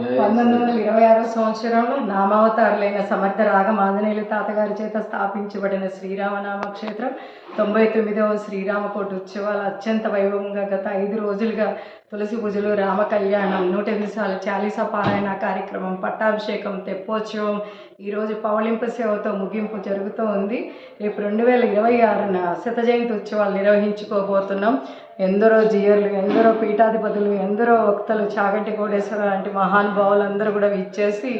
1926 సంవత్సరంలో నామావతారులైన సమర్థ రాగం ఆంజనేయులు తాతగారి చేత స్థాపించబడిన శ్రీరామనామ క్షేత్రం 99వ శ్రీరామకోట ఉత్సవాలు అత్యంత వైభవంగా గత 5 రోజులుగా తులసి పూజలు, రామ కళ్యాణం, 108 సార్లు చాలీసా పారాయణ కార్యక్రమం, పట్టాభిషేకం, తెప్పోత్సవం, ఈరోజు పవళింపు సేవతో ముగింపు జరుగుతూ ఉంది. రేపు 2026న శత జయంతి ఉత్సవాలు నిర్వహించుకోబోతున్నాం. ఎందరో జియర్లు, ఎందరో పీఠాధిపతులు, ఎందరో వక్తలు, చాగంటి కోటేశ్వర లాంటి మహానుభావులు అందరూ కూడా విచ్చేసి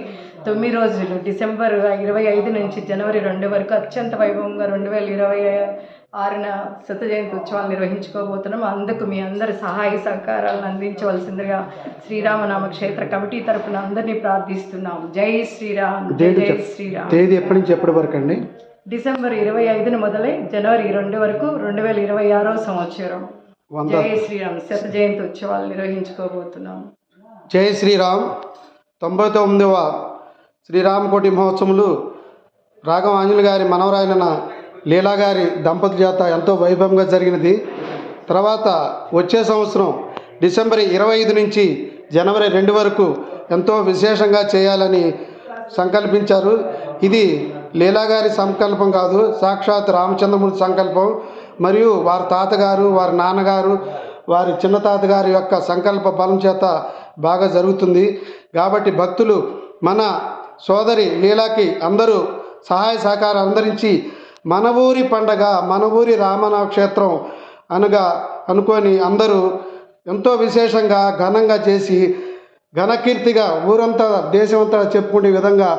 9 రోజులు డిసెంబర్ 25 నుంచి జనవరి 2 వరకు అత్యంత వైభవంగా 2026న శత జయంతి ఉత్సవాలు నిర్వహించుకోబోతున్నాం. అందుకు మీ అందరి సహాయ సహకారాలను అందించవలసిందిగా శ్రీరామనామ క్షేత్ర కమిటీ తరఫున అందరినీ ప్రార్థిస్తున్నాం. జై శ్రీరామ్, జై శ్రీరామ్. తేదీ ఎప్పటి నుంచి ఎప్పటి వరకు అండి? డిసెంబర్ 25న మొదలై జనవరి 2 వరకు 2026వ సంవత్సరం. జై శ్రీరామ్ శత జయంతి ఉత్సవాలు నిర్వహించుకోబోతున్నాం. జై శ్రీరామ్. 99వ శ్రీరామకోటి మహోత్సవములు రాఘవ ఆంజనేయులు గారి మనవరాయన లీలా గారి దంపతుల చేత ఎంతో వైభవంగా జరిగినది. తర్వాత వచ్చే సంవత్సరం డిసెంబర్ 25 నుంచి జనవరి 2 వరకు ఎంతో విశేషంగా చేయాలని సంకల్పించారు. ఇది లీలా గారి సంకల్పం కాదు, సాక్షాత్ రామచంద్రమూర్తి సంకల్పం. మరియు వారి తాతగారు, వారి నాన్నగారు, వారి చిన్న తాతగారి యొక్క సంకల్ప బలం చేత బాగా జరుగుతుంది. కాబట్టి భక్తులు మన సోదరి లీలాకి అందరూ సహాయ సహకారం అందరించి మన ఊరి పండగ, మన ఊరి రామనామ క్షేత్రం అనుకొని అందరూ ఎంతో విశేషంగా ఘనంగా చేసి ఘనకీర్తిగా ఊరంతా దేశమంతా చెప్పుకునే విధంగా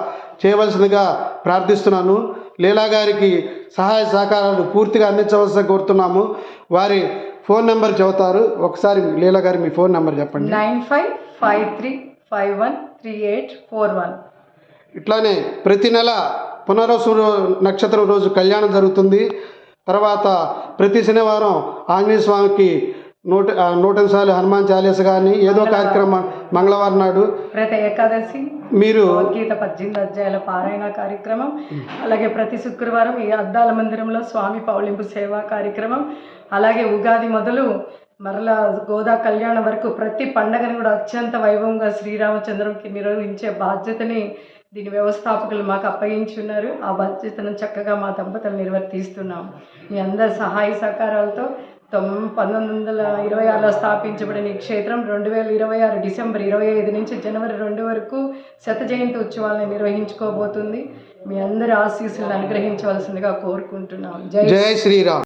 చేయవలసిందిగా ప్రార్థిస్తున్నాను. లీలా గారికి సహాయ సహకారాలు పూర్తిగా అందించవలసి కోరుతున్నాము. వారి ఫోన్ నెంబర్ చెబుతారు. ఒకసారి లీలా గారి మీ ఫోన్ నెంబర్ చెప్పండి. 9553513841. ఇట్లానే ప్రతి నెల పునర్వసు నక్షత్రం రోజు కళ్యాణం జరుగుతుంది. తర్వాత ప్రతి శనివారం ఆంజనేయ స్వామికి 108 సార్లు హనుమాన్ చాలీస కానీ ఏదో కార్యక్రమం, మంగళవారం నాడు ప్రతి ఏకాదశి మీరు గీత 18 అధ్యాయాల పారాయణ కార్యక్రమం, అలాగే ప్రతి శుక్రవారం ఈ అద్దాల మందిరంలో స్వామి పౌళింపు సేవా కార్యక్రమం, అలాగే ఉగాది మొదలు మరలా గోదా కళ్యాణం వరకు ప్రతి పండగని కూడా అత్యంత వైభవంగా శ్రీరామచంద్రునికి నిర్వహించే బాధ్యతని దీని వ్యవస్థాపకులు మాకు అప్పగించున్నారు. ఆ బాధ్యతను చక్కగా మా దంపతులు నిర్వర్తిస్తున్నాం. మీ అందరి సహాయ సహకారాలతో 1926లో స్థాపించబడిన ఈ క్షేత్రం 2026 డిసెంబర్ 25 నుంచి జనవరి 2 వరకు శత జయంతి ఉత్సవాలను నిర్వహించుకోబోతుంది. మీ అందరి ఆశీస్సులను అనుగ్రహించవలసిందిగా కోరుకుంటున్నాం. జై శ్రీరామ్.